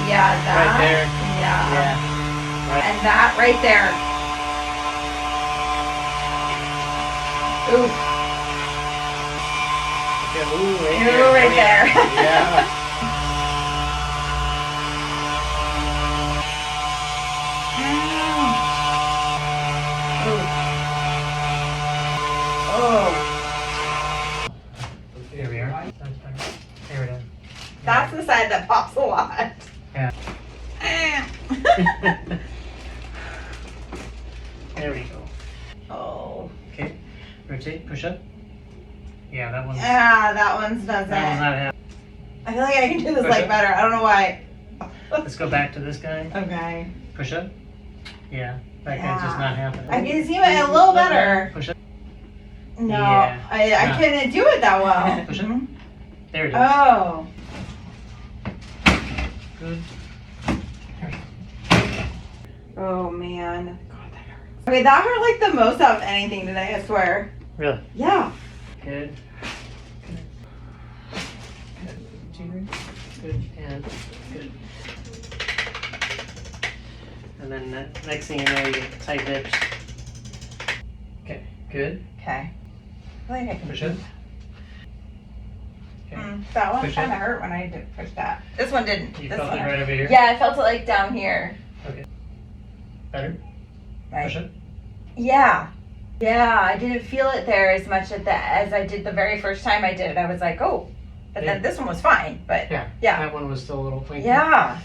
Yeah, that. Right there. Yeah. Yeah. Right. And that right there. Ooh. Okay, ooh, right Ooh, there. right there. Yeah. Oh. Here we are. There it is. That's the side that pops a lot. Yeah. There we go. Oh. Okay. Rotate. Push up. Yeah, that one's. Yeah, that one's doesn't. That one's not happening. I feel like I can do this Push like up. better. I don't know why. Let's go back to this guy. Okay. Push up. Yeah. That guy's just not happening. I can see it a little better. Push up. No, Yeah. I No. couldn't do it that well. Push up. There it is. Oh. Good. Oh man. God, that hurts. Okay, that hurt like the most out of anything today, I swear. Really? Yeah. Good. Good. Good. And good. And then next thing you know, you get tight dips. Okay. Good. Okay. I think I can Push up. Okay. That one Push kind of it. hurt when I did push that. This one didn't. You This felt one. it right over here? Yeah, I felt it like down here. Okay. Better? Right. Push up. Yeah. Yeah, I didn't feel it there as much as I did the very first time I did it. I was like, oh. But then this one was fine. But Yeah. yeah. That one was still a little funky. Yeah.